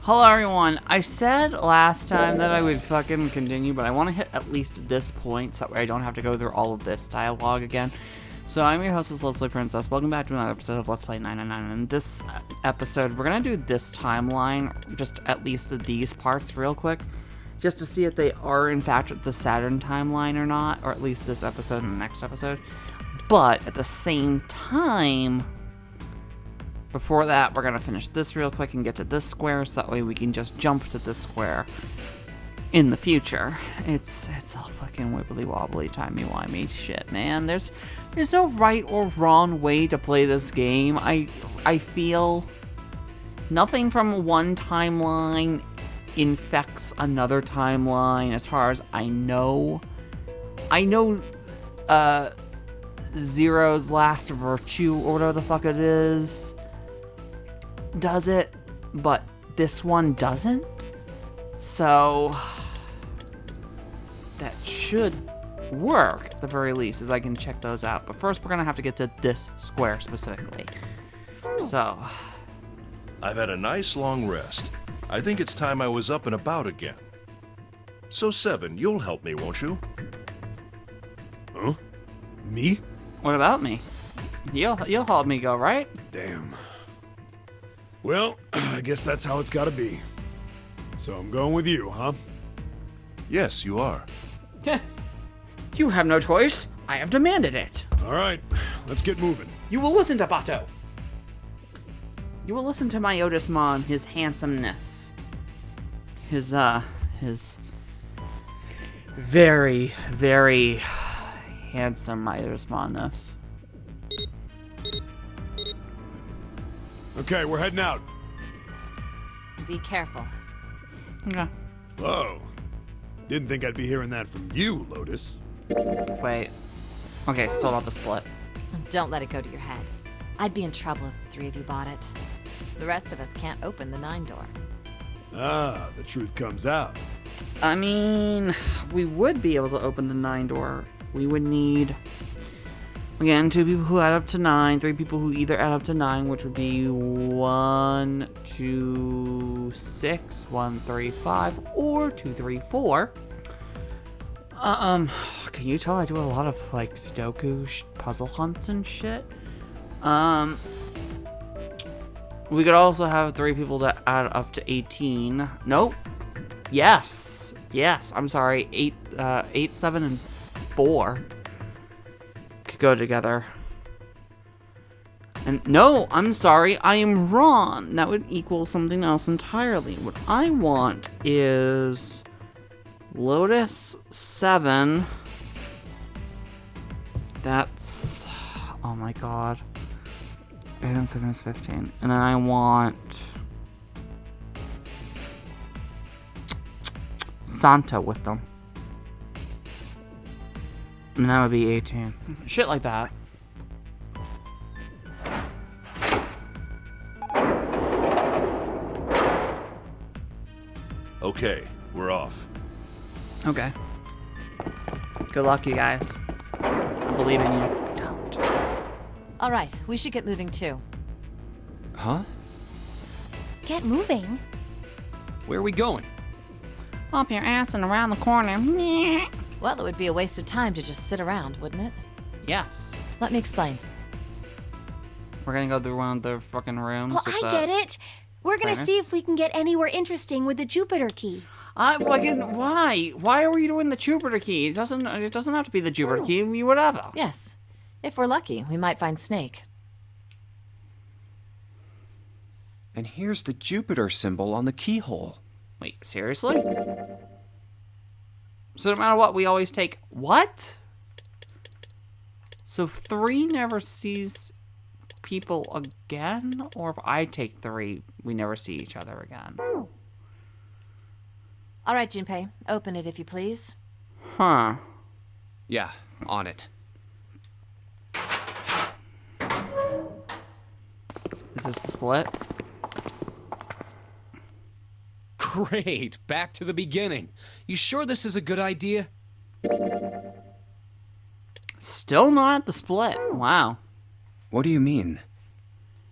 Hello everyone, I said last time that I would fucking continue, but I want to hit at least this point so that way I don't have to go through all of this dialogue again. So I'm your host, Let's Play Princess. Welcome back to another episode of Let's Play 999. In this episode, we're going to do this timeline, just at least these parts real quick, just to see if they are in fact the Saturn timeline or not, or at least this episode and the next episode. But at the same time, before that, we're going to finish this real quick and get to this square, so that way we can just jump to this square in the future. It's all fucking wibbly-wobbly, timey-wimey shit, man. There's no right or wrong way to play this game. I feel nothing from one timeline infects another timeline, as far as I know. I know, Zero's Last Virtue, or whatever the fuck it is, does it, but this one doesn't. So that should work at the very least, as I can check those out. But first, we're gonna have to get to this square specifically. So I've had a nice long rest. I think it's time I was up and about again. So, Seven, you'll help me, won't you? Huh? Me? what about me? You'll help me go, right? Damn. Well, I guess that's how it's gotta be. So I'm going with you, huh? Yes, you are. You have no choice. I have demanded it. Alright, let's get moving. You will listen to Bato. You will listen to my Otismon, his handsomeness. His very, very handsome Otismonness. Okay, we're heading out. Be careful. Okay. Whoa. Didn't think I'd be hearing that from you, Lotus. Wait. Okay, still not the split. Don't let it go to your head. I'd be in trouble if the three of you bought it. The rest of us can't open the 9 door. Ah, the truth comes out. I mean, we would be able to open the 9 door. We would need, again, 2 people who add up to 9, 3 people who either add up to 9, which would be 1, 2, 6, 1, 3, 5, or 2, 3, 4. Can you tell I do a lot of, like, Sudoku puzzle hunts and shit? We could also have 3 people that add up to 18. Nope. Yes. Yes, I'm sorry. 8, 7, and 4 could go together. And no, I'm sorry, I am wrong. That would equal something else entirely. What I want is Lotus 7. That's, oh my god. 8 and 7 is 15. And then I want Santa with them. And that would be 18. Shit like that. Okay, we're off. Okay. Good luck, you guys. I believe in you. Don't. All right, we should get moving too. Huh? Get moving. Where are we going? Up your ass and around the corner. Well, it would be a waste of time to just sit around, wouldn't it? Yes. Let me explain. We're gonna go through one of the fucking rooms. Oh, I get it. We're gonna see if we can get anywhere interesting with the Jupiter key. Fucking, why? Why are we doing the Jupiter key? It doesn't have to be the Jupiter key. We whatever. Yes. If we're lucky, we might find Snake. And here's the Jupiter symbol on the keyhole. Wait, seriously? So no matter what, we always take what? So 3 never sees people again? Or if I take 3, we never see each other again? All right, Junpei, open it if you please. Huh. Yeah, on it. Is this the split? Great, back to the beginning. You sure this is a good idea? Still not the split. Wow. What do you mean?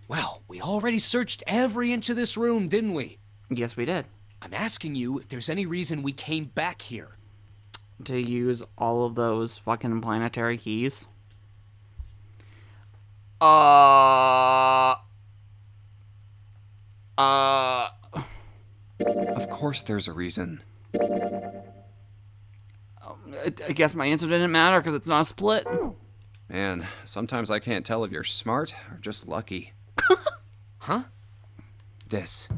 Well, we already searched every inch of this room, didn't we? Yes, we did. I'm asking you if there's any reason we came back here. To use all of those fucking planetary keys. Of course there's a reason. I guess my answer didn't matter because it's not a split. Man, sometimes I can't tell if you're smart or just lucky. Huh? This.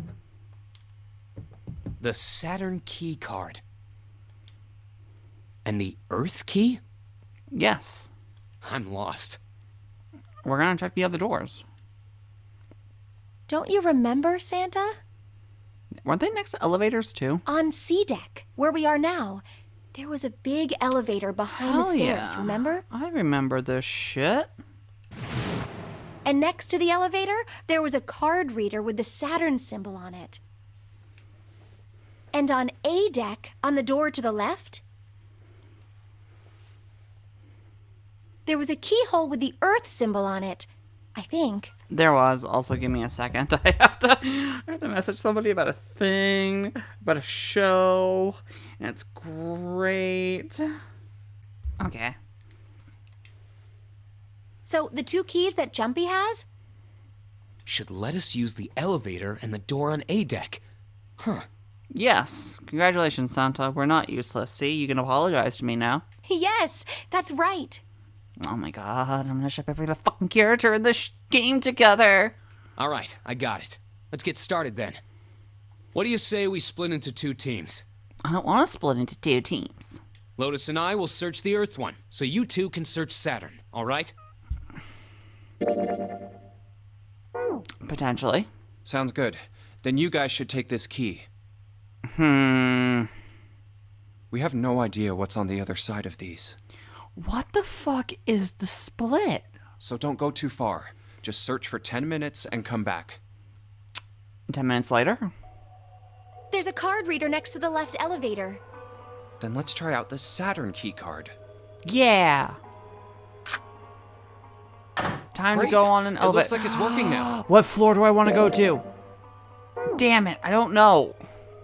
The Saturn key card. And the Earth key? Yes. I'm lost. We're gonna check the other doors. Don't you remember, Santa? Weren't they next to elevators too? On C deck, where we are now, there was a big elevator behind the Hell stairs, yeah. remember? I remember this shit. And next to the elevator, there was a card reader with the Saturn symbol on it. And on A deck, on the door to the left, there was a keyhole with the Earth symbol on it, I think. There was. Also, give me a second. I have to message somebody about a thing, about a show, and it's great. Okay. So the two keys that Jumpy has? Should let us use the elevator and the door on A deck. Huh. Yes. Congratulations, Santa. We're not useless. See, you can apologize to me now. Yes, that's right. Oh my god, I'm gonna ship every little fucking character in this game together. All right, I got it. Let's get started then. What do you say we split into 2 teams? I don't want to split into 2 teams. Lotus and I will search the Earth one, so you 2 can search Saturn, all right? Potentially. Sounds good. Then you guys should take this key. Hmm. We have no idea what's on the other side of these. What the fuck is the split? So don't go too far. Just search for 10 minutes and come back. 10 minutes later? There's a card reader next to the left elevator. Then let's try out the Saturn key card. Yeah. Time to Great. go on an It elevator. looks like it's working now. What floor do I want to go to? Damn it, I don't know.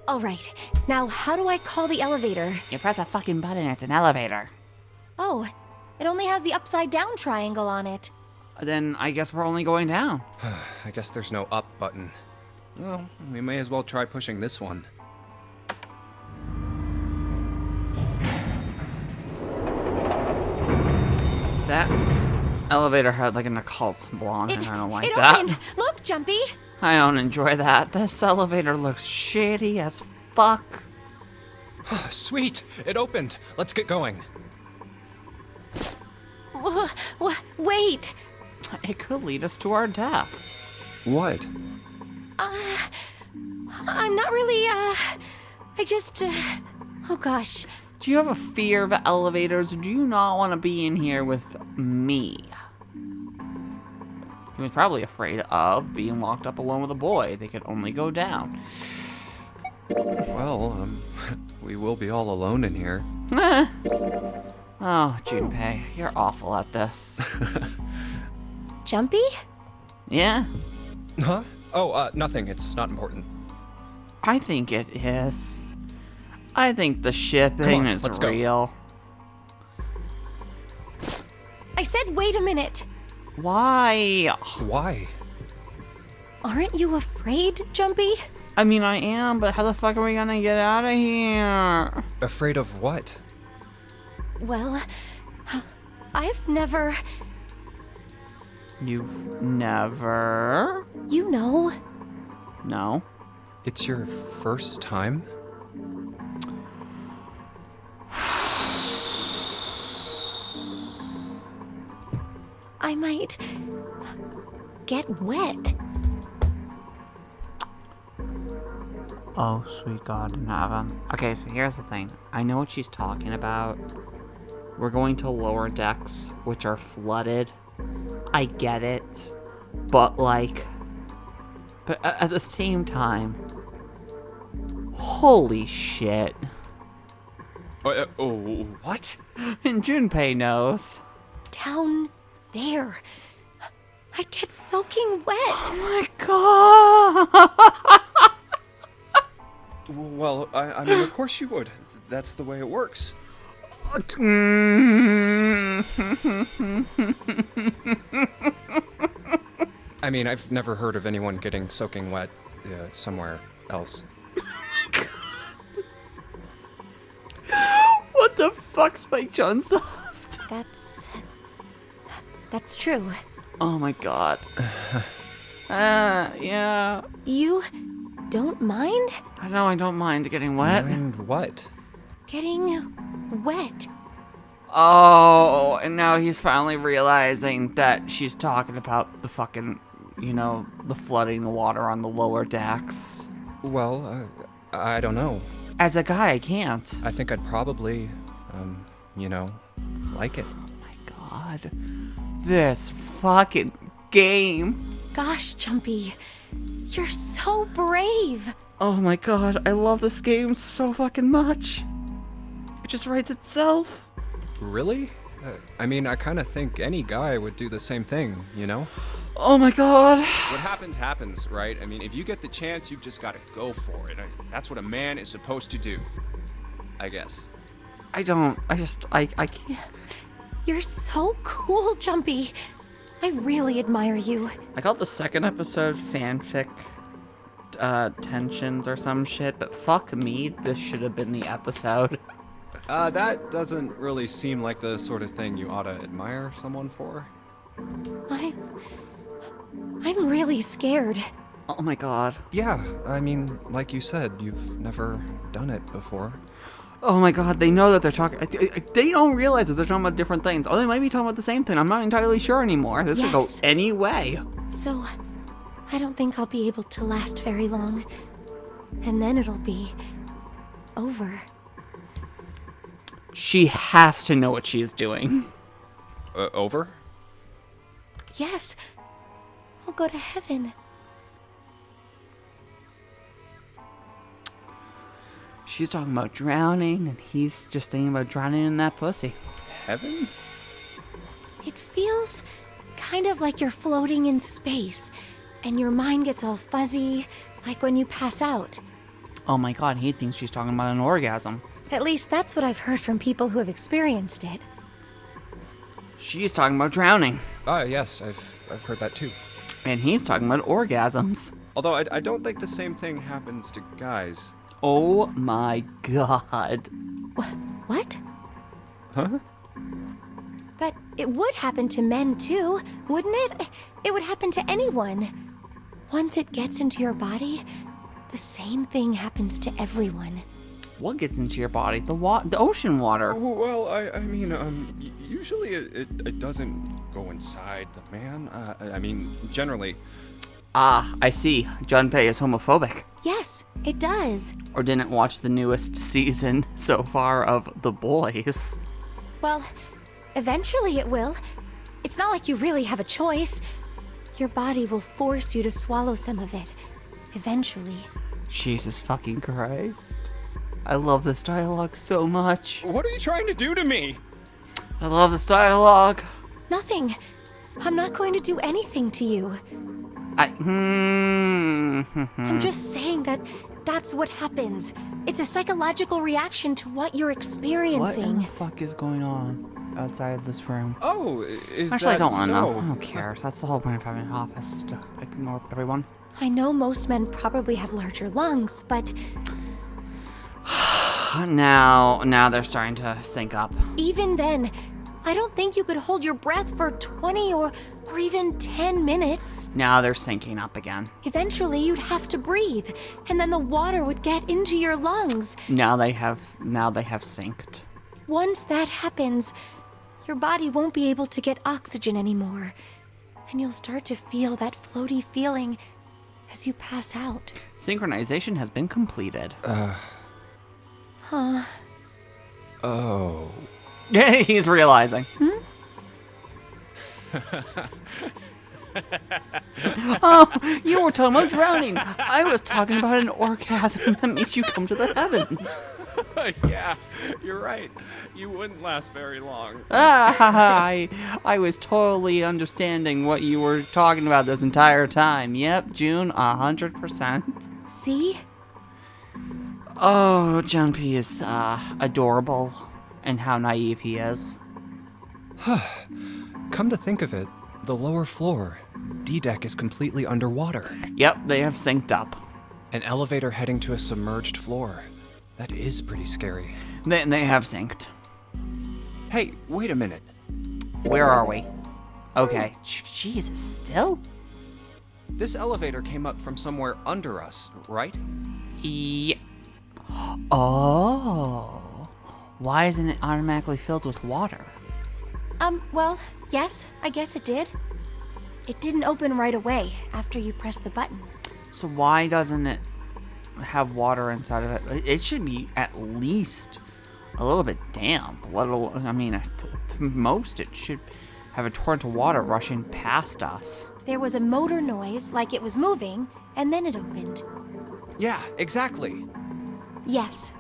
All right, now how do I call the elevator? You press a fucking button, it's an elevator. Oh, it only has the upside down triangle on it. Then I guess we're only going down. I guess there's no up button. Well, we may as well try pushing this one. That elevator had like an occult symbol on it, and I don't like it that. opened. Look, Jumpy. I don't enjoy that. This elevator looks shitty as fuck. Sweet! It opened! Let's get going. Wait. It could lead us to our deaths. What? I'm not really, I just, oh gosh. Do you have a fear of elevators, or do you not want to be in here with me? He was probably afraid of being locked up alone with a boy. They could only go down. Well, we will be all alone in here. Oh, Junpei, you're awful at this. Jumpy? Yeah? Huh? Oh, nothing. It's not important. I think it is. I think the shipping Come on, is let's go. real. I said wait a minute. Why? Why? Aren't you afraid, Jumpy? I mean, I am, but how the fuck are we gonna get out of here? Afraid of what? Well, I've never, You've never? you know. No. It's your first time? I might get wet. Oh, sweet God in heaven. Okay, so here's the thing. I know what she's talking about. We're going to lower decks, which are flooded. I get it. But, like... But at the same time... Holy shit. Oh, what? And Junpei knows. Down there. I'd get soaking wet. Oh my God! Well, I mean, of course you would. That's the way it works. I mean, I've never heard of anyone getting soaking wet somewhere else. What the fuck, Spike Jonze? That's true. Oh my god. Yeah. You don't mind I know I don't mind getting wet. And what? getting wet? Oh, and now he's finally realizing that she's talking about the fucking, the flooding the water on the lower decks. Well, I don't know. As a guy, I can't. I think I'd probably, like it. Oh my god. This fucking game. Gosh, Jumpy, you're so brave. Oh my god, I love this game so fucking much. It just writes itself. Really? I mean, I kind of think any guy would do the same thing, you know? Oh my god. What happens, happens, right? I mean, if you get the chance, you've just got to go for it. That's what a man is supposed to do, I guess. I can't. You're so cool, Jumpy. I really admire you. I called the second episode fanfic tensions or some shit, but fuck me, this should have been the episode. That doesn't really seem like the sort of thing you ought to admire someone for. I'm really scared. Oh my god. Yeah, I mean, like you said, you've never done it before. Oh my god, they know that they're talking. They don't realize that they're talking about different things. Oh, they might be talking about the same thing. I'm not entirely sure anymore. This could go Yes. any way. So, I don't think I'll be able to last very long. And then it'll be over. She has to know what she's doing. Over? Yes, I'll go to heaven. She's talking about drowning, and he's just thinking about drowning in that pussy. Heaven? It feels kind of like you're floating in space, and your mind gets all fuzzy, like when you pass out. Oh my god, he thinks she's talking about an orgasm. At least that's what I've heard from people who have experienced it. She's talking about drowning, Yes, I've heard that too. and he's talking about orgasms. Although I don't think the same thing happens to guys. Oh my god. What? Huh? But it would happen to men too, wouldn't it? It would happen to anyone. Once it gets into your body, the same thing happens to everyone. What gets into your body? The ocean water. Well, I mean, usually it doesn't go inside the man. I mean, generally. Ah, I see. Junpei is homophobic. Yes, it does. Or didn't watch the newest season so far of The Boys. Well, eventually it will. It's not like you really have a choice. Your body will force you to swallow some of it. Eventually. Jesus fucking Christ. I love this dialogue so much. What are you trying to do to me? I love this dialogue. Nothing. I'm not going to do anything to you. I'm just saying that that's what happens. It's a psychological reaction to what you're What in experiencing. the fuck is going on outside of this room? Oh, is Actually, I that don't want to know. so? I don't care. That's the whole point of having an office, is to ignore everyone. I know most men probably have larger lungs, but Now they're starting to sync up. even then, I don't think you could hold your breath for 20 or even 10 minutes. Now they're syncing up again. Eventually, you'd have to breathe, and then the water would get into your lungs. Now they have synced. Once that happens, your body won't be able to get oxygen anymore, and you'll start to feel that floaty feeling as you pass out. Synchronization has been completed. Oh. He's realizing. Oh, you were talking about drowning. I was talking about an orgasm that makes you come to the heavens. Yeah, you're right. You wouldn't last very long. I was totally understanding what you were talking about this entire time. Yep, June, 100%. See? Oh, Junpei is adorable, and how naive he is. Come to think of it, the lower floor, D-deck is completely underwater. Yep, they have synced up. An elevator heading to a submerged floor. That is pretty scary. They have synced. Hey, wait a minute. Where are we? Okay, Jesus, still? This elevator came up from somewhere under us, right? Yeah. Oh. Why isn't it automatically filled with water? Well, yes, I guess it did. It didn't open right away after you pressed the button. So why doesn't it have water inside of it? It should be at least a little bit damp. I mean, at most it should have a torrent of water rushing past us. There was a motor noise like it was moving, and then it opened. Yeah, exactly. Yes.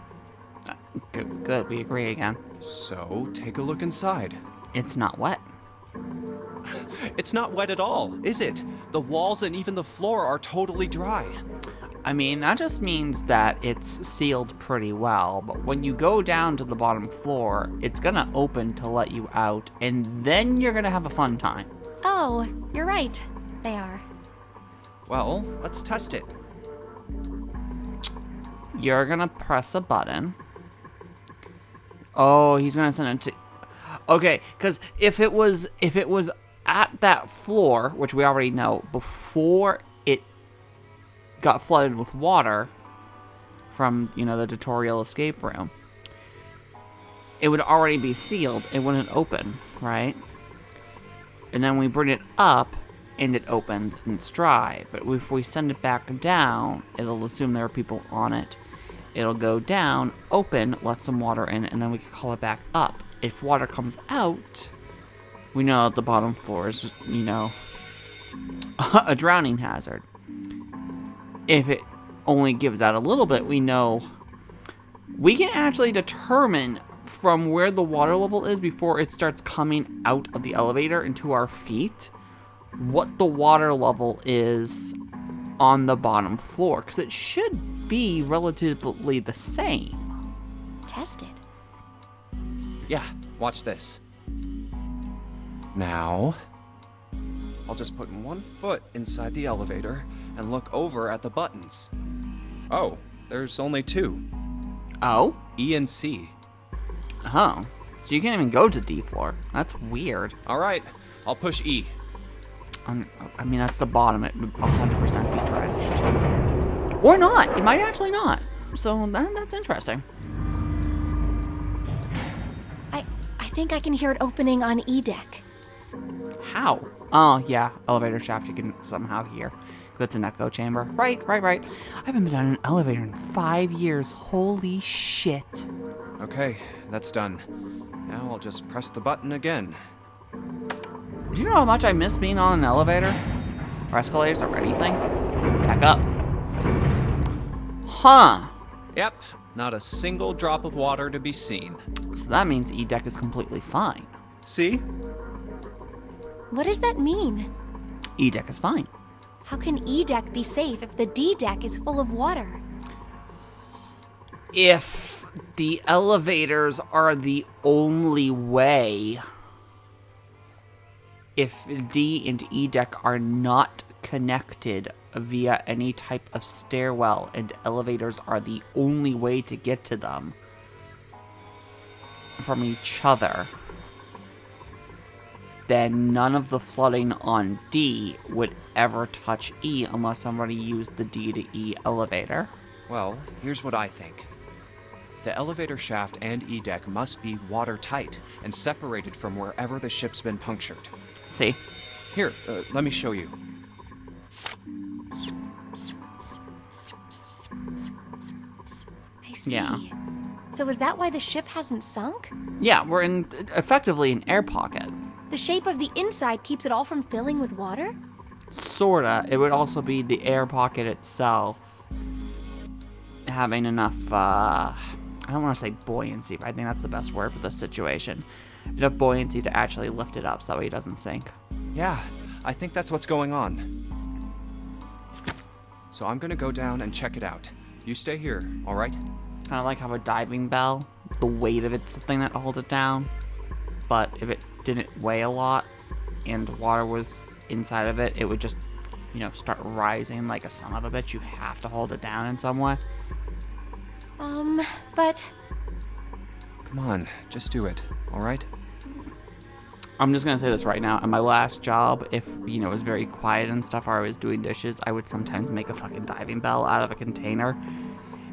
Good, we agree again. So, take a look inside. It's not wet. It's not wet at all, is it? The walls and even the floor are totally dry. I mean, that just means that it's sealed pretty well, but when you go down to the bottom floor, it's gonna open to let you out, and then you're gonna have a fun time. Oh, you're right. They are. Well, let's test it. You're gonna press a button. Oh, he's gonna send it to... Okay, because if it was at that floor, which we already know, before it got flooded with water from, the tutorial escape room, it would already be sealed. It wouldn't open, right? And then we bring it up, and it opens, and it's dry. But if we send it back down, it'll assume there are people on it. It'll go down, open, let some water in, and then we can call it back up. If water comes out, we know that the bottom floor is, a drowning hazard. If it only gives out a little bit, we know we can actually determine from where the water level is before it starts coming out of the elevator into our feet what the water level is on the bottom floor, because it should be relatively the same. Test it. Yeah, watch this. Now, I'll just put one foot inside the elevator and look over at the buttons. Oh, there's only two. Oh? E and C. Oh. So you can't even go to D floor. That's weird. All right, I'll push E. I mean, that's the bottom. It would 100% be drenched. Or not. It might actually not. So that's interesting. I think I can hear it opening on E deck. How? Oh, yeah. Elevator shaft you can somehow hear. That's an echo chamber. Right. I haven't been on an elevator in 5 years. Holy shit. Okay, that's done. Now I'll just press the button again. Do you know how much I miss being on an elevator? Or escalators or anything? Back up. Huh. Yep, not a single drop of water to be seen. So that means E-Deck is completely fine. See? What does that mean? E-Deck is fine. How can E deck be safe if the D deck is full of water? If the elevators are the only way, if D and E deck are not connected via any type of stairwell and elevators are the only way to get to them from each other, then none of the flooding on D would ever touch E unless somebody used the D to E elevator. Well, here's what I think. The elevator shaft and E-deck must be watertight and separated from wherever the ship's been punctured. See? Here, let me show you. I see. Yeah. So is that why the ship hasn't sunk? Yeah, we're in effectively an air pocket. The shape of the inside keeps it all from filling with water? Sorta. It would also be the air pocket itself having enough, I don't want to say buoyancy, but I think that's the best word for this situation. Enough buoyancy to actually lift it up so that way it doesn't sink. Yeah, I think that's what's going on. So I'm gonna go down and check it out. You stay here, all right? kind of like how a diving bell, the weight of it's the thing that holds it down. But if it didn't weigh a lot and water was inside of it, it would just, you know, start rising like a son of a bitch. You have to hold it down in some way. But Come on, just do it, all right? I'm just gonna say this right now. At my last job, if, you know, it was very quiet and stuff, or I was doing dishes, I would sometimes make a fucking diving bell out of a container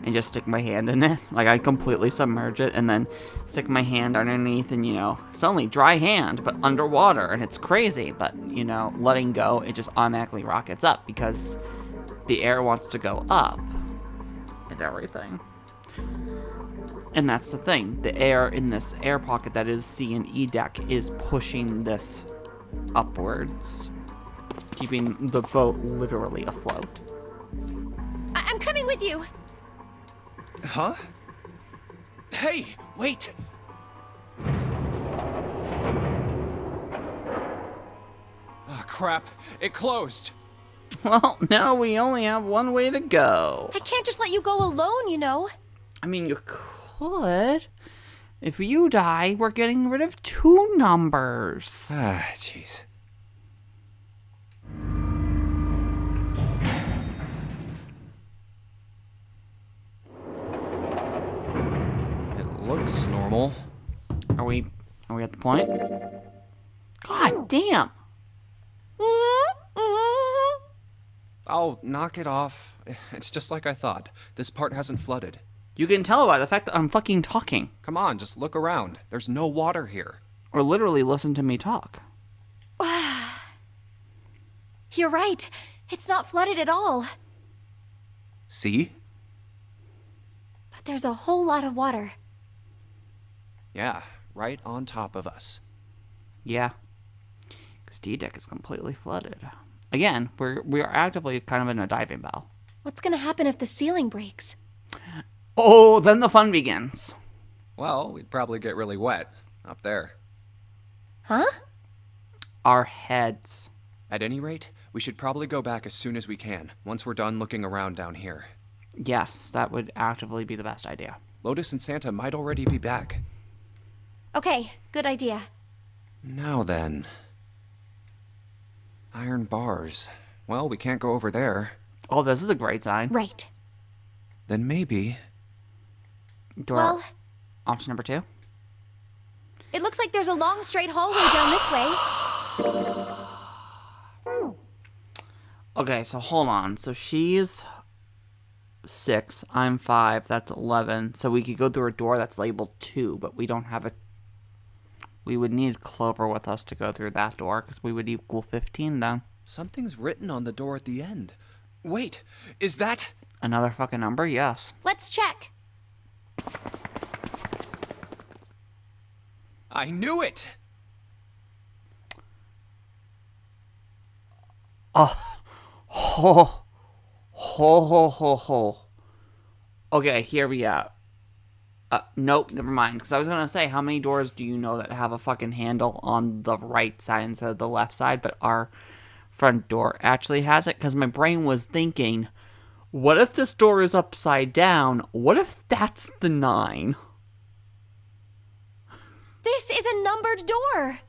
and just stick my hand in it. Like, I'd completely submerge it and then stick my hand underneath, and, you know, it's only dry hand, but underwater, and it's crazy. But, you know, letting go, it just automatically rockets up because the air wants to go up and everything. And that's the thing. The air in this air pocket that is C and E deck is pushing this upwards, keeping the boat literally afloat. I'm coming with you. Huh? Hey, wait! Ah, crap. It closed. Well, now we only have one way to go. I can't just let you go alone, you know. I mean, you could. If you die, we're getting rid of 2 numbers. Ah, jeez. It looks normal. Are we at the point? God damn. Oh, knock it off. It's just like I thought. This part hasn't flooded. You can tell by the fact that I'm fucking talking. Come on, just look around. There's no water here. Or literally listen to me talk. You're right. It's not flooded at all. See? But there's a whole lot of water. Yeah, right on top of us. Yeah. Because D-Deck is completely flooded. Again, we are actively kind of in a diving bell. What's gonna happen if the ceiling breaks? Oh, then the fun begins. Well, we'd probably get really wet up there. Huh? Our heads. At any rate, we should probably go back as soon as we can, once we're done looking around down here. Yes, that would actively be the best idea. Lotus and Santa might already be back. Okay, good idea. Now then. Iron bars. Well, we can't go over there. Oh, this is a great sign. Right. Then maybe... Door. Well, Option number 2. it looks like there's a long straight hallway down this way. Okay, so hold on. So she's 6, I'm 5, that's 11. So we could go through a door that's labeled 2, but we don't have a... We would need Clover with us to go through that door, because we would equal 15 then. Something's written on the door at the end. Wait, is that... Another fucking number? Yes. Let's check. I knew it! Ho, ho, ho, ho. Okay, here we are. Nope, never mind. Because I was going to say, how many doors do you know that have a fucking handle on the right side instead of the left side? But our front door actually has it. Because my brain was thinking, what if this door is upside down? What if that's the 9? This is a numbered door.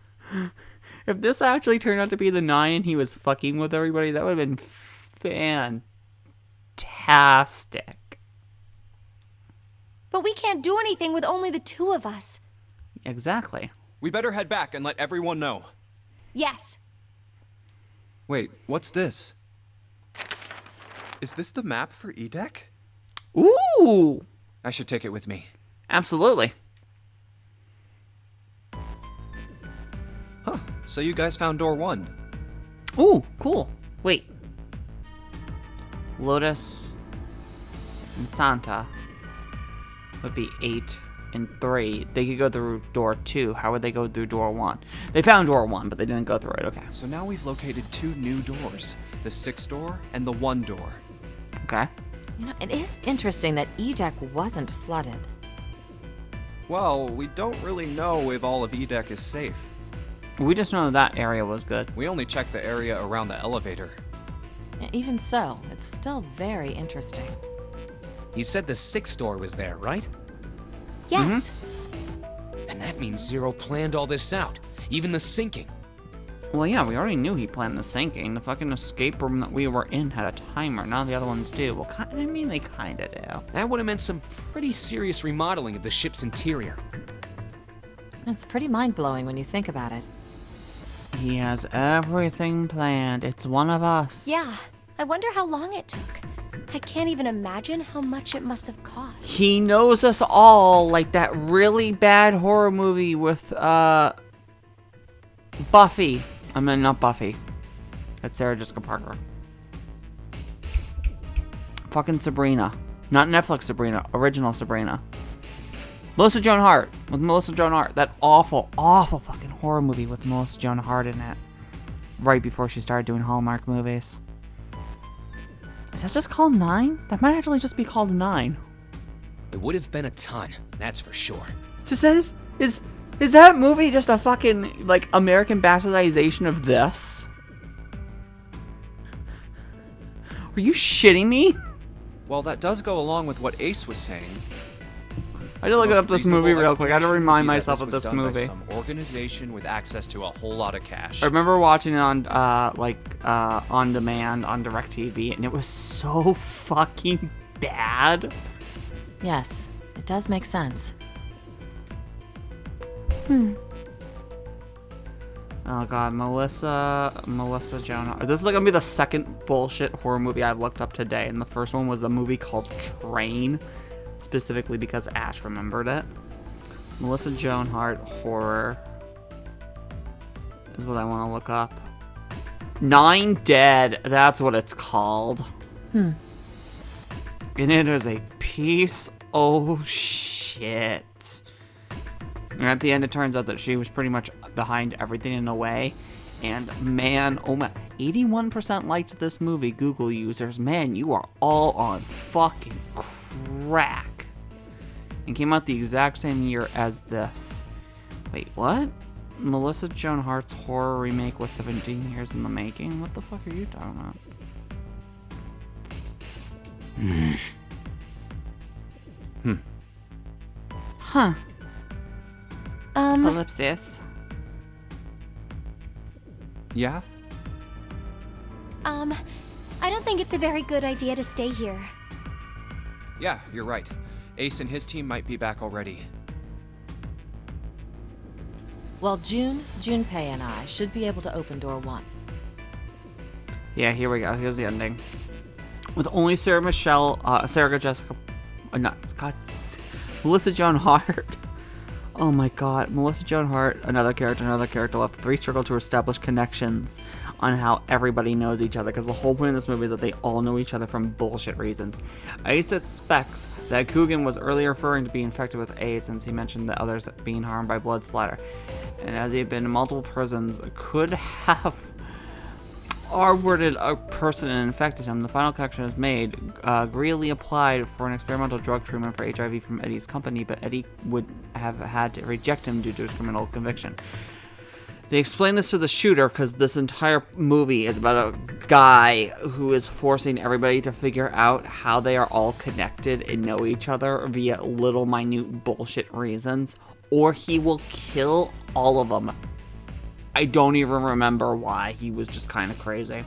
If this actually turned out to be the 9 and he was fucking with everybody, that would have been fantastic. But we can't do anything with only the 2 of us. Exactly. We better head back and let everyone know. Yes. Wait, what's this? Is this the map for E-Deck? Ooh! I should take it with me. Absolutely. Huh, so you guys found door 1. Ooh, cool. Wait. Lotus and Santa would be 8 and 3. They could go through door 2. How would they go through door 1? They found door 1, but they didn't go through it. Okay. So now we've located 2 new doors. The 6 door and the 1 door. Okay. You know, it is interesting that E-Deck wasn't flooded. Well, we don't really know if all of E-Deck is safe. We just know that area was good. We only checked the area around the elevator. Even so, it's still very interesting. You said the sick store was there, right? Yes. Then that means Zero planned all this out, even the sinking. Well, yeah, we already knew he planned the sinking. The fucking escape room that we were in had a timer. None of the other ones do. Well, I mean, they kind of do. That would have meant some pretty serious remodeling of the ship's interior. It's pretty mind-blowing when you think about it. He has everything planned. It's one of us. Yeah. I wonder how long it took. I can't even imagine how much it must have cost. He knows us all, like that really bad horror movie with, Buffy. I mean, not Buffy. That's Sarah Jessica Parker. Fucking Sabrina. Not Netflix Sabrina. Original Sabrina. Melissa Joan Hart. With Melissa Joan Hart. That awful, awful fucking horror movie with Melissa Joan Hart in it. Right before she started doing Hallmark movies. Is that just called 9? That might actually just be called 9. It would have been a ton, that's for sure. Just is that movie just a fucking, like, American bastardization of this? Are you shitting me? Well, that does go along with what Ace was saying. I had to look up this movie real quick. I had to remind myself of was this done by movie. some organization with access to a whole lot of cash. I remember watching it on, on demand on DirecTV, and it was so fucking bad. Yes, it does make sense. Oh god, Melissa Joan Hart. This is like gonna be the second bullshit horror movie I've looked up today, and the first one was the movie called Train, specifically because Ash remembered it. Melissa Joan Hart horror is what I want to look up. 9 Dead, that's what it's called. And it is a piece of shit. And at the end, it turns out that she was pretty much behind everything in a way. And man, oh my, 81% liked this movie, Google users. Man, you are all on fucking crack. And came out the exact same year as this. Wait, what? Melissa Joan Hart's horror remake was 17 years in the making? What the fuck are you talking about? Huh. Ellipsis. Yeah? I don't think it's a very good idea to stay here. Yeah, you're right. Ace and his team might be back already. Well, Junpei and I should be able to open door 1. Yeah, here we go. Here's the ending. With only Sarah Jessica, Melissa Joan Hart. Oh my god, Melissa Joan Hart, another character left. The 3 struggle to establish connections on how everybody knows each other, because the whole point of this movie is that they all know each other from bullshit reasons. Ace suspects that Coogan was earlier referring to being infected with AIDS, since he mentioned the others being harmed by blood splatter. And as he had been in multiple prisons, could have R-worded a person and infected him. The final connection is made. Greeley applied for an experimental drug treatment for HIV from Eddie's company, but Eddie would have had to reject him due to his criminal conviction. They explain this to the shooter because this entire movie is about a guy who is forcing everybody to figure out how they are all connected and know each other via little minute bullshit reasons, or he will kill all of them. I don't even remember why. He was just kind of crazy.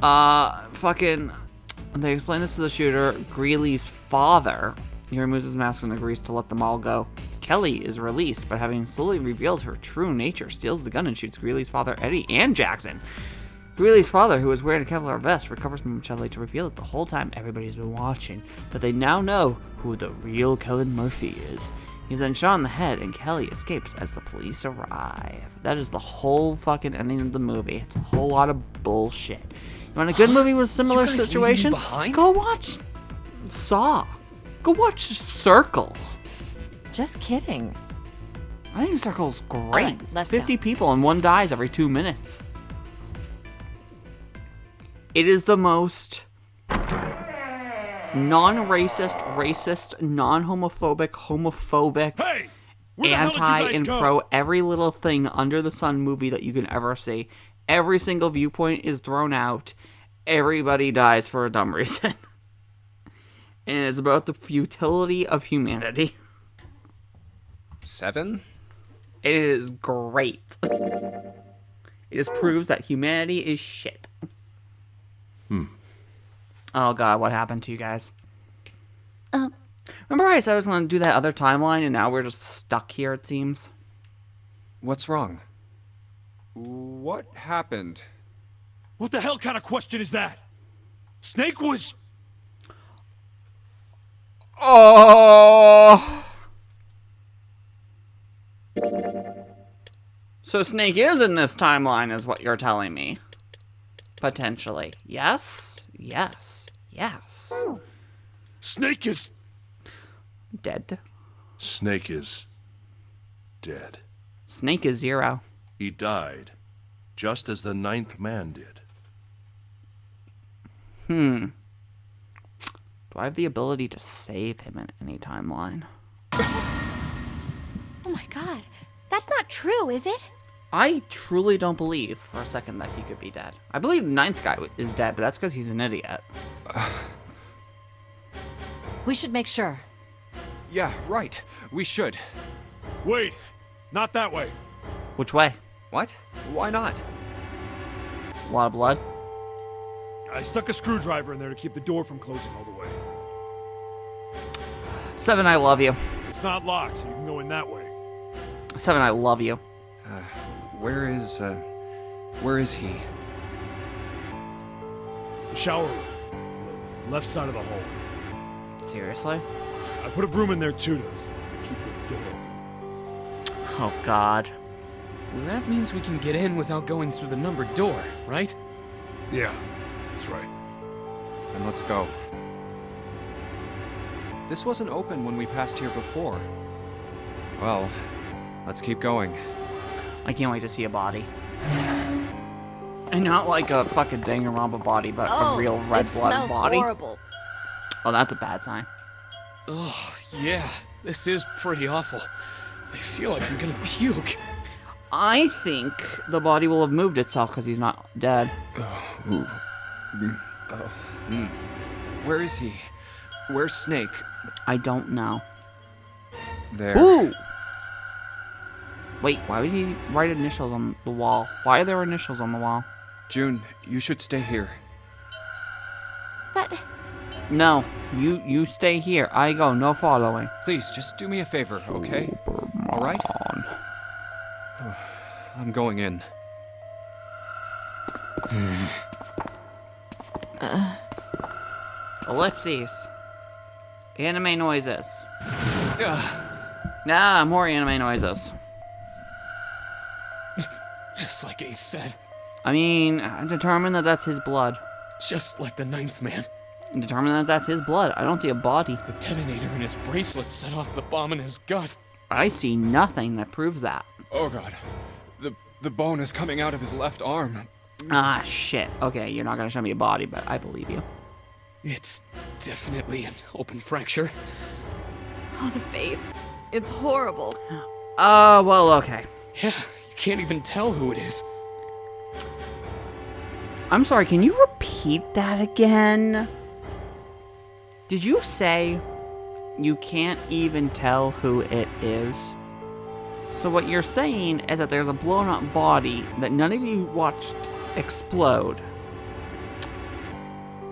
They explain this to the shooter. Greeley's father, he removes his mask and agrees to let them all go. Kelly is released, but having slowly revealed her true nature, steals the gun and shoots Greeley's father, Eddie, and Jackson. Greeley's father, who is wearing a Kevlar vest, recovers from Shelley to reveal that the whole time everybody's been watching, but they now know who the real Kellen Murphy is. He's then shot in the head, and Kelly escapes as the police arrive. That is the whole fucking ending of the movie. It's a whole lot of bullshit. You want a good movie with a similar You guys leaving situation? me behind? Go watch Saw. Go watch Circle. Just kidding. I think Circle's great. right, It's let's 50 go. people and one dies every 2 minutes. It is the most non-racist, racist, non-homophobic, homophobic, Hey! Where the hell did you anti guys and go? pro every little thing under the sun movie that you can ever see. Every single viewpoint is thrown out. Everybody dies for a dumb reason. And it's about the futility of humanity. 7? It is great. It just proves that humanity is shit. Oh god, what happened to you guys? Remember I said I was going to do that other timeline and now we're just stuck here, it seems? What's wrong? What happened? What the hell kind of question is that? Snake was... Oh! So Snake is in this timeline is what you're telling me. Potentially. Yes? Yes. Yes. Snake is... Dead. Snake is dead. Snake is 0. He died, just as the 9th man did. Do I have the ability to save him in any timeline? Oh my god. That's not true, is it? I truly don't believe for a second that he could be dead. I believe the 9th guy is dead, but that's because he's an idiot. We should make sure. Yeah, right. We should. Wait, not that way. Which way? What? Why not? A lot of blood? I stuck a screwdriver in there to keep the door from closing all the way. 7, I love you. It's not locked, so you can go in that way. 7, I love you. Where is he? The shower room. The left side of the hallway. Seriously? I put a broom in there too to keep the door open. Oh god. Well, that means we can get in without going through the numbered door, right? Yeah, that's right. Then let's go. This wasn't open when we passed here before. Well, let's keep going. I can't wait to see a body. And not like a fucking Danganronpa body, but a real red blood smells body. horrible. Oh, that's a bad sign. Ugh, yeah, this is pretty awful. I feel like I'm gonna puke. I think the body will have moved itself because he's not dead. Where is he? Where's Snake? I don't know. There. Ooh! Wait, why would he write initials on the wall? Why are there initials on the wall? June, you should stay here. But No, you stay here. I go, no following. Please, just do me a favor, okay? All right? I'm going in. Ellipses. Anime noises. Ah, more anime noises. Just like Ace said. I mean, determine that that's his blood. Just like the 9th man. Determine that that's his blood. I don't see a body. The detonator in his bracelet set off the bomb in his gut. I see nothing that proves that. Oh god. The bone is coming out of his left arm. Ah, shit. Okay, you're not gonna show me a body, but I believe you. It's definitely an open fracture. Oh, the face. It's horrible. Well, okay. Yeah, you can't even tell who it is. I'm sorry, can you repeat that again? Did you say you can't even tell who it is? So what you're saying is that there's a blown up body that none of you watched explode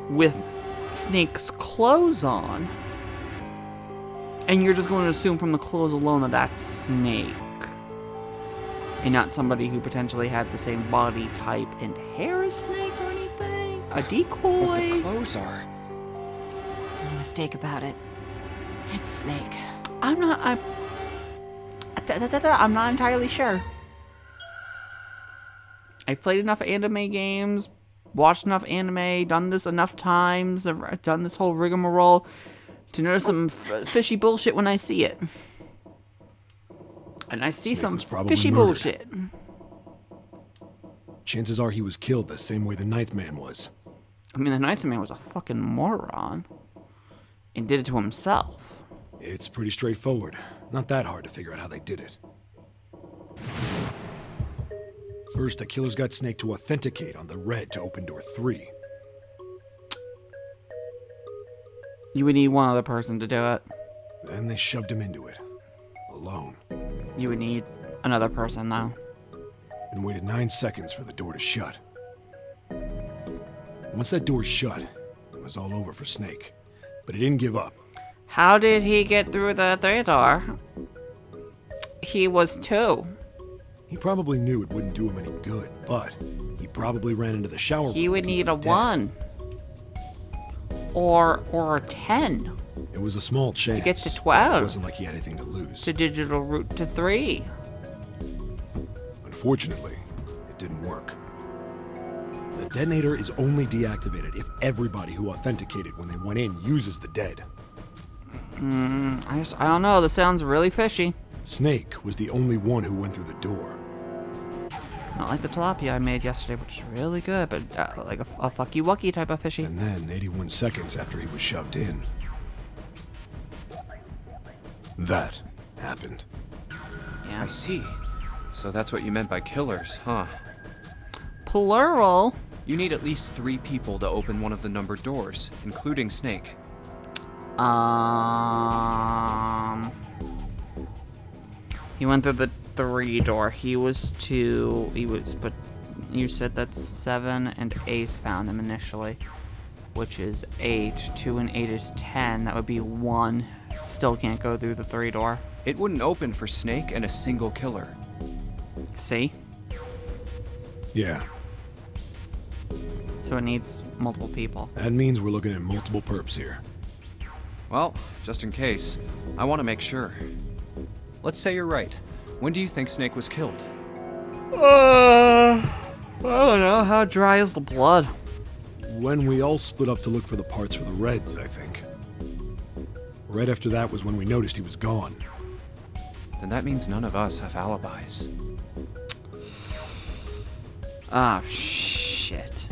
with Snake's clothes on, and you're just going to assume from the clothes alone that that's Snake, and not somebody who potentially had the same body type and hair as Snake or anything? A But the decoy? clothes are... No mistake about it. It's Snake. I'm not entirely sure. I've played enough anime games, watched enough anime, done this enough times, I've done this whole rigmarole to notice some fishy bullshit when I see it. And I see Snake some was probably fishy murdered. bullshit. Chances are he was killed the same way the 9th man was. I mean, the 9th man was a fucking moron. And did it to himself. It's pretty straightforward. Not that hard to figure out how they did it. First, the killers got Snake to authenticate on the red to open door 3. You would need one other person to do it. Then they shoved him into it. Alone. You would need another person, though. And waited 9 seconds for the door to shut. Once that door shut, it was all over for Snake. But he didn't give up. How did he get through the 3 door? He was 2. He probably knew it wouldn't do him any good, but he probably ran into the shower. He would need a dead. 1. Or a 10. It was a small chance. To get to 12. It wasn't like he had anything to lose. To digital route to 3. Unfortunately, it didn't work. The detonator is only deactivated if everybody who authenticated when they went in uses the dead. I don't know. This sounds really fishy. Snake was the only one who went through the door. Not like the tilapia I made yesterday, which is really good, but like a fucky wucky type of fishy. And then, 81 seconds after he was shoved in, that happened. Yeah. I see. So that's what you meant by killers, huh? Plural. You need at least 3 people to open one of the numbered doors, including Snake. He went through the 3 door. He was 2. But you said that 7 and Ace found him initially, which is 8. 2 and 8 is 10. That would be 1. Still can't go through the 3 door. It wouldn't open for Snake and a single killer. See? Yeah, So it needs multiple people. that means we're looking at multiple perps here. Well, just in case, I want to make sure. Let's say you're right. When do you think Snake was killed? I don't know. How dry is the blood? When we all split up to look for the parts for the Reds, I think. Right after that was when we noticed he was gone. Then that means none of us have alibis. Ah, shit.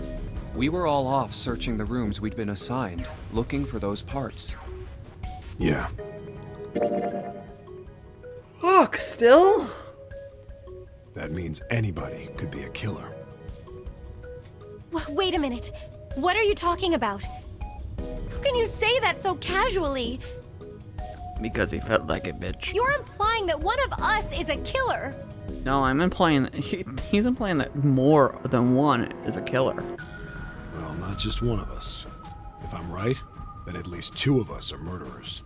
We were all off searching the rooms we'd been assigned, looking for those parts. Yeah, Fuck, still? that means anybody could be a killer. Wait a minute. What are you talking about? How can you say that so casually? Because he felt like it, bitch. You're implying that one of us is a killer. No, I'm implying that he's implying that more than one is a killer. Well, not just one of us. If I'm right, then at least 2 of us are murderers.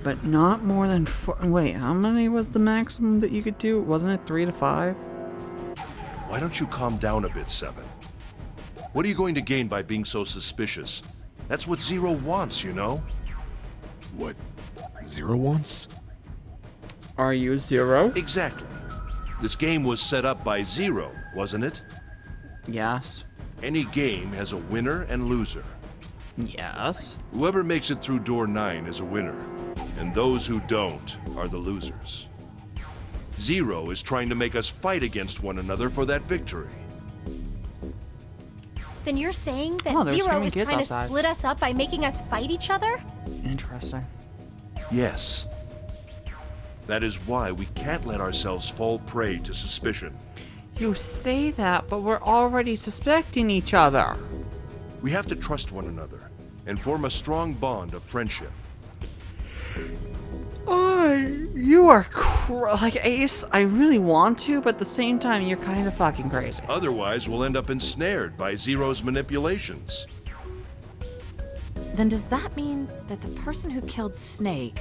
But not more than 4. Wait, how many was the maximum that you could do? Wasn't it 3 to 5? Why don't you calm down a bit, 7? What are you going to gain by being so suspicious? That's what Zero wants, you know? What, Zero wants? Are you 0? Exactly. This game was set up by Zero, wasn't it? Yes. Any game has a winner and loser. Yes. Whoever makes it through door 9 is a winner, and those who don't are the losers. Zero is trying to make us fight against one another for that victory. Then you're saying that Oh, there's Zero screaming is kids trying outside. to split us up by making us fight each other? Interesting. Yes. That is why we can't let ourselves fall prey to suspicion. You say that, but we're already suspecting each other. We have to trust one another and form a strong bond of friendship. You are like Ace. I really want to, but at the same time, you're kind of fucking crazy. Otherwise, we'll end up ensnared by Zero's manipulations. Then does that mean that the person who killed Snake...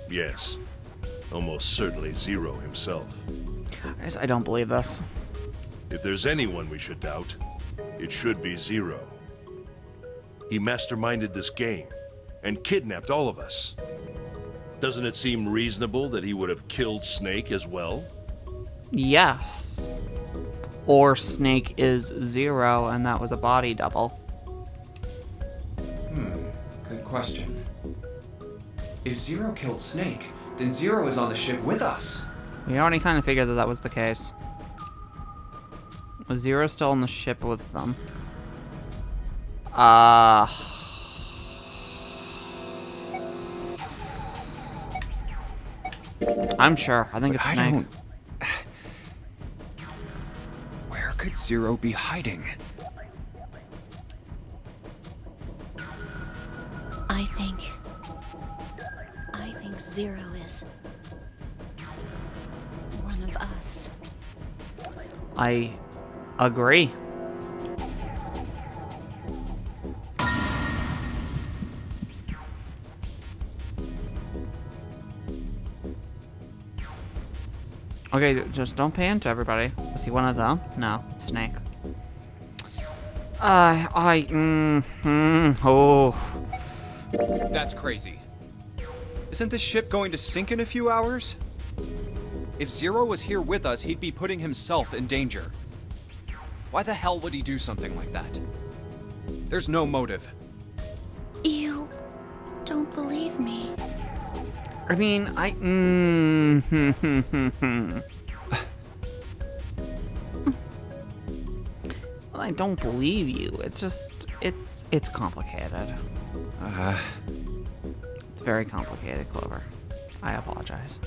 Yes. Almost certainly Zero himself. Guys, I don't believe this. If there's anyone we should doubt, it should be Zero. He masterminded this game and kidnapped all of us. Doesn't it seem reasonable that he would have killed Snake as well? Yes. Or Snake is 0, and that was a body double. Good question. If Zero killed Snake, then Zero is on the ship with us. We already kind of figured that that was the case. Was 0 still on the ship with them? I'm sure. I think it's I Snake. don't... Where could Zero be hiding? I think Zero is one of us. I agree. Okay, just don't pan to everybody. Was he one of them? No, Snake. Oh. That's crazy. Isn't the ship going to sink in a few hours? If Zero was here with us, he'd be putting himself in danger. Why the hell would he do something like that? There's no motive. You don't believe me. I mean, Well, I don't believe you. It's just, it's complicated. It's very complicated, Clover. I apologize.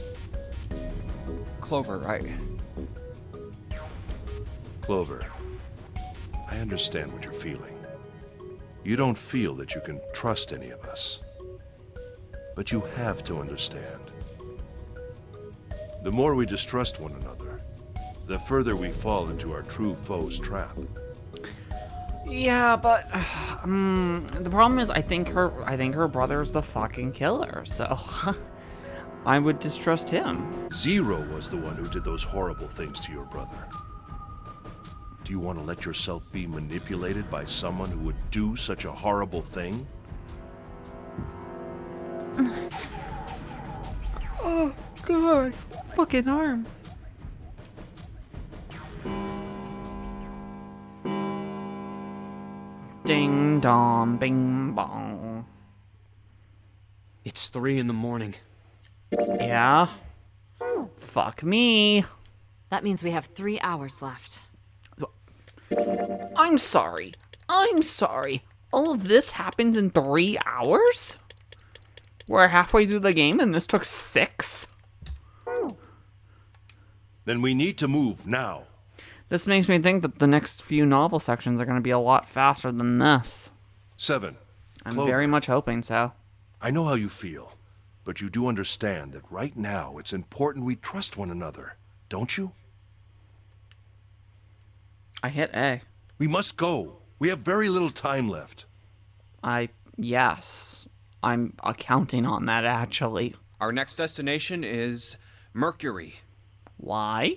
Clover, Clover, I understand what you're feeling. You don't feel that you can trust any of us. But you have to understand. The more we distrust one another, the further we fall into our true foe's trap. Yeah, but the problem is, I think her brother's the fucking killer. So I would distrust him. Zero was the one who did those horrible things to your brother. Do you want to let yourself be manipulated by someone who would do such a horrible thing? Oh, God. Fucking arm. Ding dong, bing bong. It's 3 in the morning. Yeah? Fuck me. That means we have 3 hours left. I'm sorry. All of this happens in 3 hours? We're halfway through the game and this took 6? Then we need to move now. This makes me think that the next few novel sections are going to be a lot faster than this. 7. I'm Clover, very much hoping so. I know how you feel, but you do understand that right now it's important we trust one another, don't you? I hit A. We must go. We have very little time left. Yes. I'm counting on that, actually. Our next destination is Mercury. Why?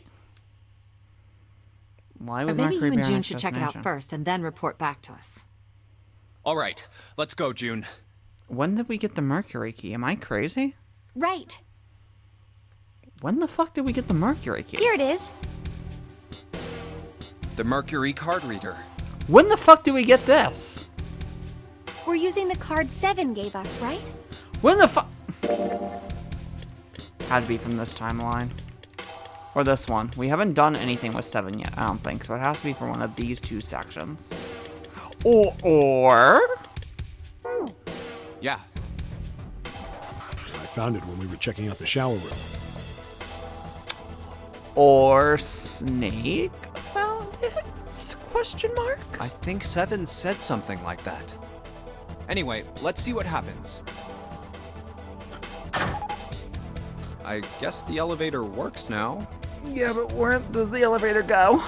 Why Or would maybe you Mercury be and our June next should check it out destination? first and then report back to us. All right, let's go, June. When did we get the Mercury key? Am I crazy? Right. When the fuck did we get the Mercury key? Here it is. The Mercury card reader. When the fuck did we get this? We're using the card 7 gave us, right? When the fuck? Had to be from this timeline. Or this one. We haven't done anything with 7 yet, I don't think. So it has to be from one of these 2 sections. Or... Yeah, I found it when we were checking out the shower room. Or Snake found it? Question mark? I think 7 said something like that. Anyway, let's see what happens. I guess the elevator works now. Yeah, but where does the elevator go?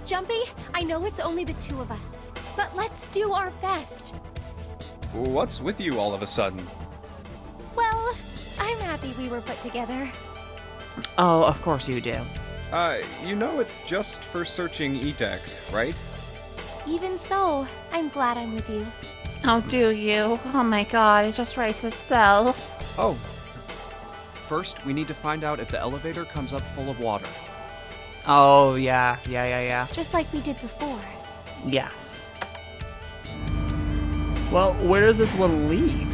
Jumpy, I know it's only the 2 of us, but let's do our best. What's with you all of a sudden? Well, I'm happy we were put together. Oh, of course you do. You know it's just for searching E-Deck, right? Even so, I'm glad I'm with you. Oh, do you? Oh my god, it just writes itself. Oh. First, we need to find out if the elevator comes up full of water. Oh, yeah. Just like we did before. Yes. Well, where does this one lead?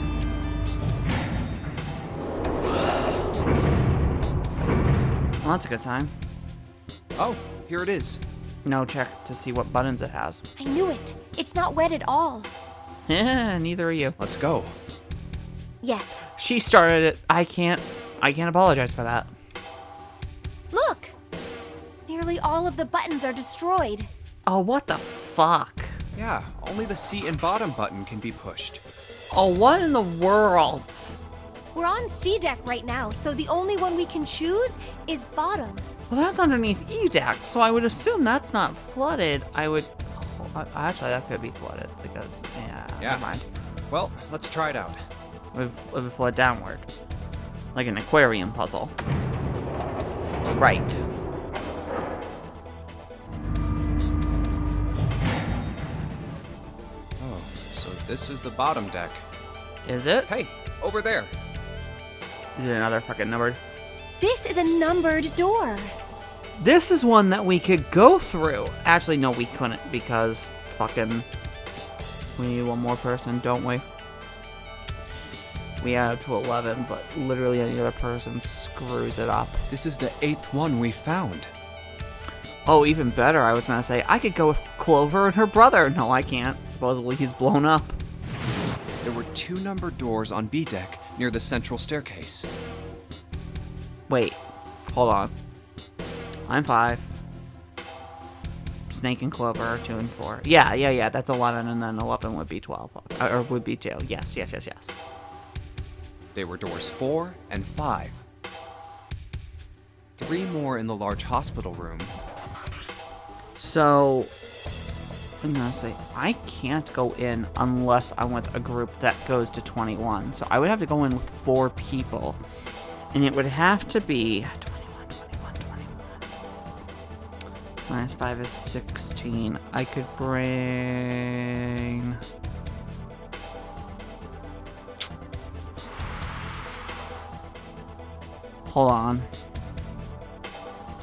Well, that's a good sign. Oh, here it is. No, check to see what buttons it has. I knew it. It's not wet at all. Neither are you. Let's go. Yes. She started it. I can't apologize for that. Look! Nearly all of the buttons are destroyed. Oh, what the fuck? Yeah, only the seat and bottom button can be pushed. Oh, what in the world? We're on C deck right now, so the only one we can choose is bottom. Well, that's underneath E deck, so I would assume that's not flooded. I would. Oh, actually, that could be flooded because, yeah, never mind. Well, let's try it out. It would flood downward. Like an aquarium puzzle. Right. Oh, so this is the bottom deck. Is it? Hey, over there. Is it another fucking numbered? This is a numbered door. This is one that we could go through. Actually, no, we couldn't because fucking we need one more person, don't we? We add up to 11, but literally any other person screws it up. This is the 8th one we found. Oh, even better, I was gonna say, I could go with Clover and her brother. No, I can't. Supposedly he's blown up. There were 2 numbered doors on B deck near the central staircase. Wait, hold on. I'm 5. Snake and Clover are 2 and 4. Yeah, that's 11, and then 11 would be 12. Or would be 2. Yes. They were doors 4 and 5. 3 more in the large hospital room. So, I'm gonna say, I can't go in unless I'm with a group that goes to 21. So I would have to go in with 4 people. And it would have to be 21. Minus 5 is 16. I could bring... Hold on.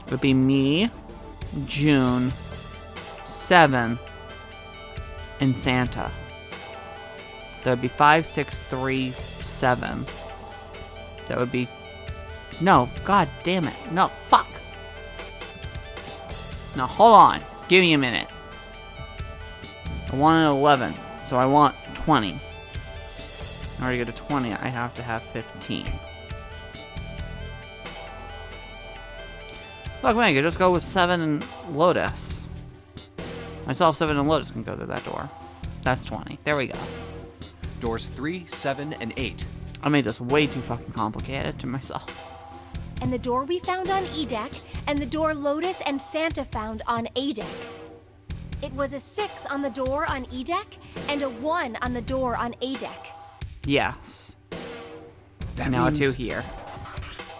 It would be me, June, 7, and Santa. That would be 5, 6, 3, 7. That would be... No, god damn it. No, fuck. Now, hold on. Give me a minute. I want an 11, so I want 20. In order to get to 20, I have to have 15. Fuck, man, I could just go with 7 and Lotus. Myself, 7 and Lotus can go through that door. That's 20. There we go. Doors 3, 7, and 8. I made this way too fucking complicated to myself. And the door we found on E deck, and the door Lotus and Santa found on A deck. It was a 6 on the door on E deck, and a 1 on the door on A deck. Yes. That Now means... a 2 here.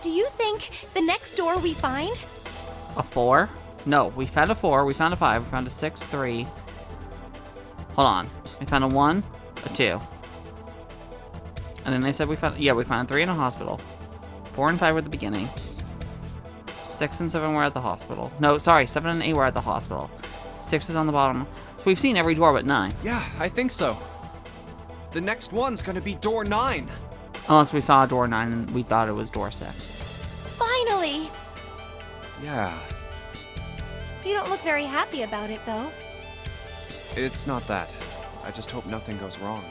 Do you think the next door we find? A 4? No, we found a 4, we found a 5, we found a 6, 3. Hold on. We found a 1, a 2. And then they said we found... Yeah, we found 3 in a hospital. 4 and 5 were at the beginnings. 6 and 7 were at the hospital. No, sorry, 7 and 8 were at the hospital. 6 is on the bottom. So we've seen every door but 9. Yeah, I think so. The next one's gonna be door 9. Unless we saw door 9 and we thought it was door 6. Finally! Yeah, You don't look very happy about it, though. it's not that. I just hope nothing goes wrong.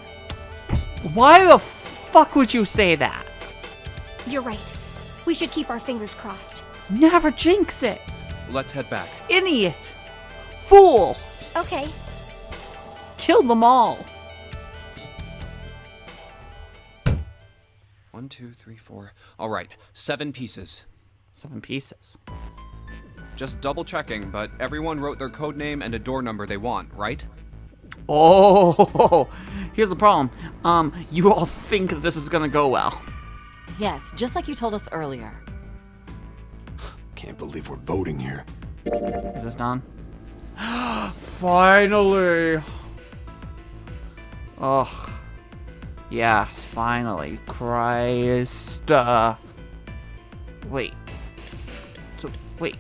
Why the fuck would you say that? You're right. We should keep our fingers crossed. Never jinx it. Let's head back. Idiot. Fool. Okay. Kill them all. 1, 2, 3, 4. All right, 7 pieces. 7 pieces. Just double checking, but everyone wrote their code name and a door number they want, right? Oh, here's the problem. You all think that this is gonna go well. Yes, just like you told us earlier. Can't believe we're voting here. Is this done? Finally. Ugh. Yes, finally. Christ. Wait. Wait.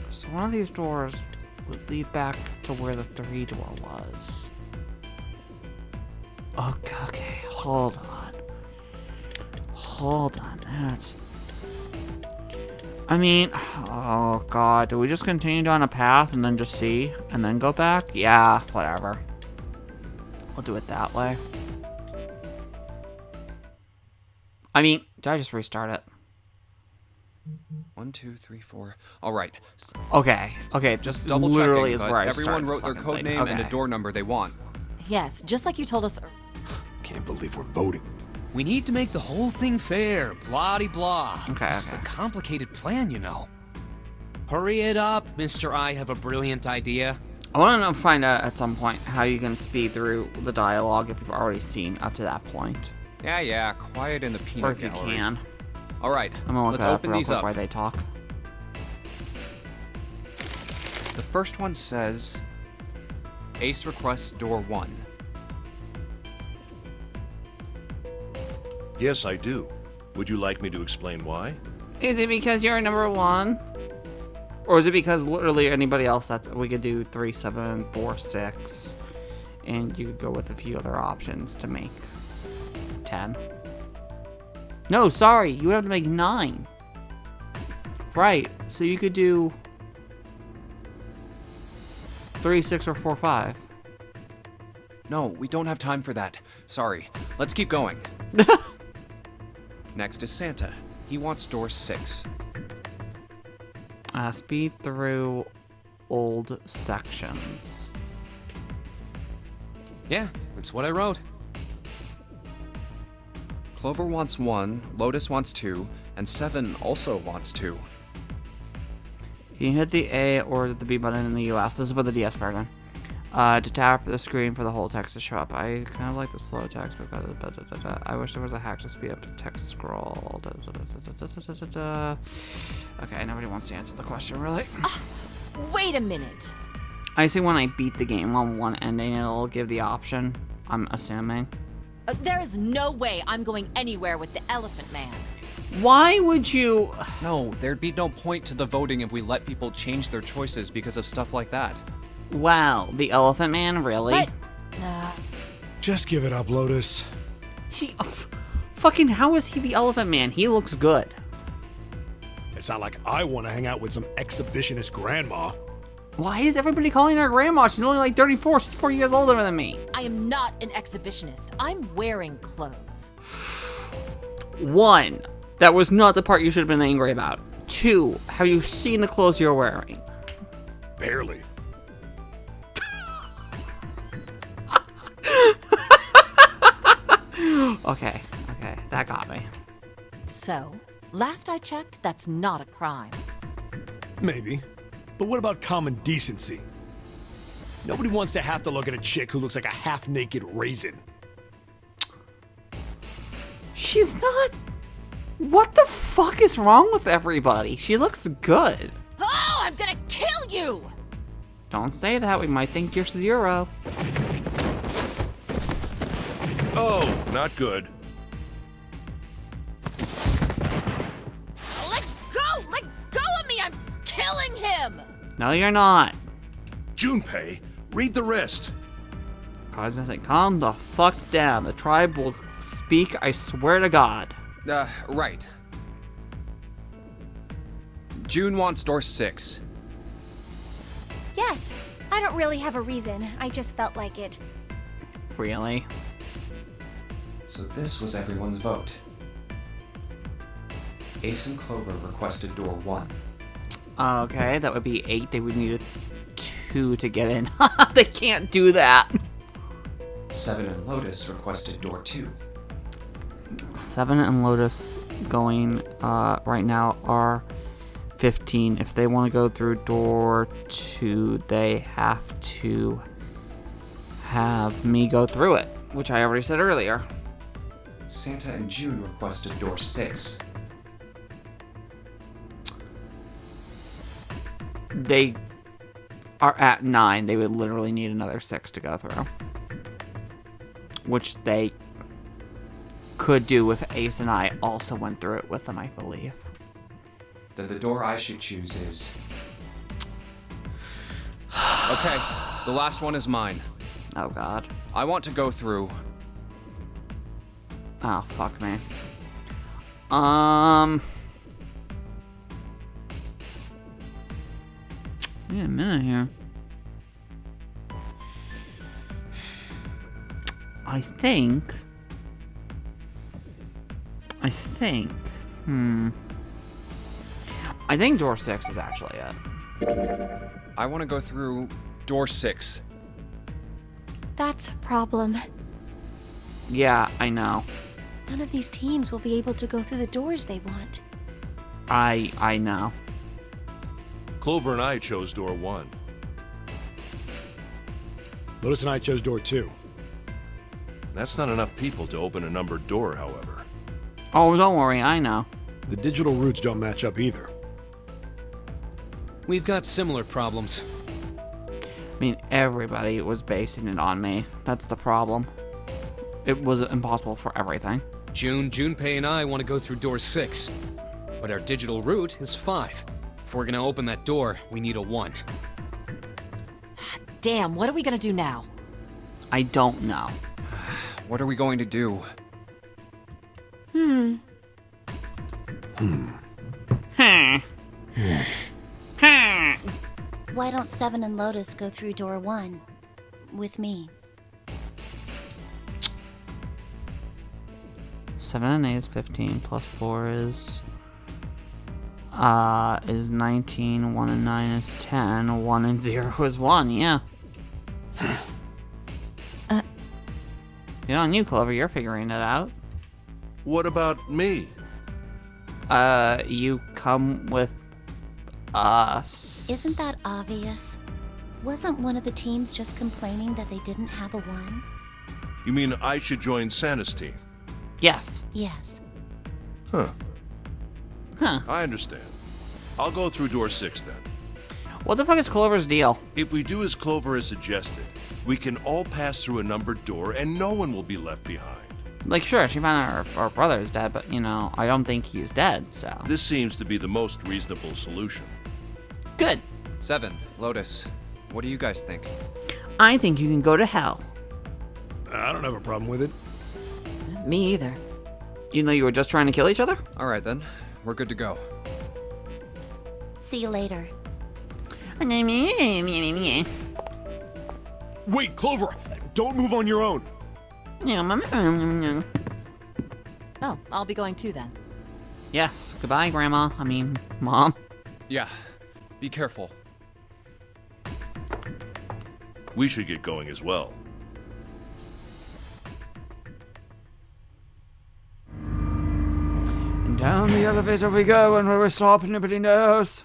So one of these doors would lead back to where the 3 door was. Okay, hold on. That's... I mean, oh god, do we just continue down a path and then just see and then go back? Yeah, whatever. We'll do it that way. I mean, did I just restart it? 1, 2, 3, 4. All right. Okay, just Double literally checking, is but where I everyone started wrote this their fucking code thing. name and a Okay. door number they want. Yes, just like you told us. Can't believe we're voting. We need to make the whole thing fair, blah-de-blah. Okay, This is a okay. complicated plan, you know. Hurry it up, Mr. I have a brilliant idea. I want to find out at some point how you can speed through the dialogue if you've already seen up to that point. Yeah, quiet in the Or peanut if you gallery. can. All right, I'm gonna look let's that up open real these quick up. while they talk. The first one says, Ace requests door 1. Yes, I do. Would you like me to explain why? Is it because you're number 1? Or is it because literally anybody else that's we could do 3, 7, 4, 6, and you could go with a few other options to make 10. No, sorry, you would have to make 9. Right, so you could do 3, 6, or 4, 5. No, we don't have time for that. Sorry. Let's keep going. Next is Santa. He wants door 6. Speed through old sections. Yeah, that's what I wrote. Clover wants 1, Lotus wants 2, and 7 also wants 2. You can hit the A or the B button in the US. This is for the DS version. To tap the screen for the whole text to show up. I kind of like the slow text because I wish there was a hack to speed up the text scroll. Okay, nobody wants to answer the question, really. Wait a minute. I see when I beat the game on one ending, it'll give the option, I'm assuming. There is no way I'm going anywhere with the Elephant Man. Why would you... No, there'd be no point to the voting if we let people change their choices because of stuff like that. Wow, the Elephant Man, really? But... Just give it up, Lotus. He... fucking, how is he the Elephant Man? He looks good. It's not like I want to hang out with some exhibitionist grandma. Why is everybody calling her grandma? She's only like 34. She's 4 years older than me. I am not an exhibitionist. I'm wearing clothes. 1, that was not the part you should have been angry about. 2, have you seen the clothes you're wearing? Barely. Okay, that got me. So, last I checked, that's not a crime. Maybe. But what about common decency? Nobody wants to have to look at a chick who looks like a half-naked raisin. She's not... What the fuck is wrong with everybody? She looks good. Oh, I'm gonna kill you! Don't say that, we might think you're 0. Oh, not good. Let go! Let go of me! I'm killing him! No, you're not. Junpei, read the rest. I was gonna say, calm the fuck down. The tribe will speak, I swear to God. Right. June wants door 6. Yes, I don't really have a reason. I just felt like it. Really? So this was everyone's vote. Ace and Clover requested door 1. Okay, that would be 8. They would need a 2 to get in. They can't do that. 7 and Lotus requested door 2. 7 and Lotus going right now are 15. If they want to go through door 2, they have to have me go through it, which I already said earlier. Santa and June requested door 6. They are at 9. They would literally need another 6 to go through, which they could do if Ace and I also went through it with them, I believe. Then the door I should choose is... Okay, the last one is mine. Oh God. I want to go through... Oh fuck me. Wait a minute here. I think. I think door 6 is actually it. I want to go through door 6. That's a problem. Yeah, I know. None of these teams will be able to go through the doors they want. I know. Clover and I chose door 1. Lotus and I chose door 2. That's not enough people to open a numbered door, however. Oh, don't worry, I know. The digital routes don't match up either. We've got similar problems. I mean, everybody was basing it on me. That's the problem. It was impossible for everything. Junpei and I want to go through door 6. But our digital route is 5. If we're gonna open that door, we need a 1. Damn, what are we gonna do now? I don't know. What are we going to do? Hmm. Why don't Seven and Lotus go through door 1 with me? 7 and 8 is 15, plus 4 is 19, 1 and 9 is 10, 1 and 0 is 1, yeah. You know, you, Clover, you're figuring it out. What about me? You come with us. Isn't that obvious? Wasn't one of the teams just complaining that they didn't have a 1? You mean I should join Santa's team? Yes. Yes. Huh. Huh. I understand. I'll go through door 6 then. What the fuck is Clover's deal? If we do as Clover has suggested, we can all pass through a numbered door and no one will be left behind. Like, sure, she found out her brother is dead, but, you know, I don't think he's dead, so. This seems to be the most reasonable solution. Good. 7, Lotus, what do you guys think? I think you can go to hell. I don't have a problem with it. Me either. Even though you were just trying to kill each other? All right then, we're good to go. See you later. Wait, Clover! Don't move on your own! Oh, I'll be going too then. Yes. Goodbye, Grandma. I mean, Mom. Yeah, be careful. We should get going as well. And down the elevator we go, and where we stop, nobody knows.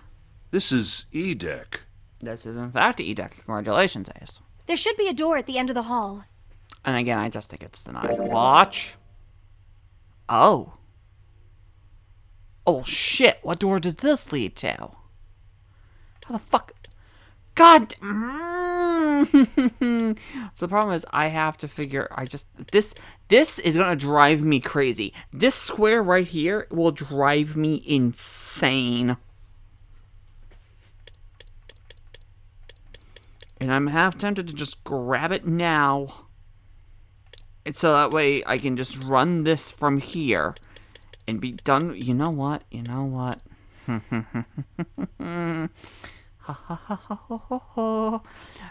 This is E-Deck. This is, in fact, E-Deck. Congratulations, Ace. There should be a door at the end of the hall. And again, I just think it's denied. Watch. Oh. Oh, shit. What door does this lead to? How the fuck? God. So the problem is I have to figure, this is going to drive me crazy. This square right here will drive me insane. And I'm half tempted to just grab it now. And so that way I can just run this from here and be done. You know what? You know what?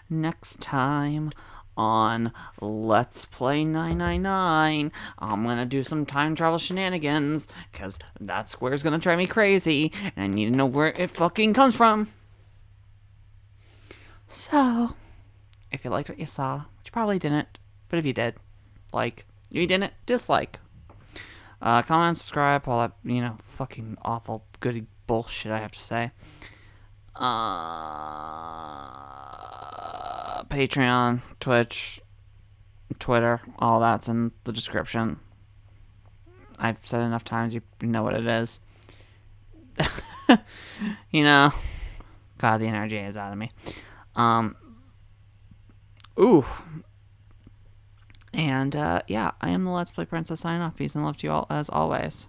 Next time on Let's Play 999, I'm gonna do some time travel shenanigans, because that square's gonna drive me crazy, and I need to know where it fucking comes from. So, if you liked what you saw, which you probably didn't, but if you did, like. If you didn't, dislike. Comment, subscribe, all that, you know, fucking awful, goody bullshit I have to say. Patreon, Twitch, Twitter, all that's in the description. I've said enough times, you know what it is. You know, God, the energy is out of me. Ooh. And, yeah, I am the Let's Play Princess signing off. Peace and love to you all, as always.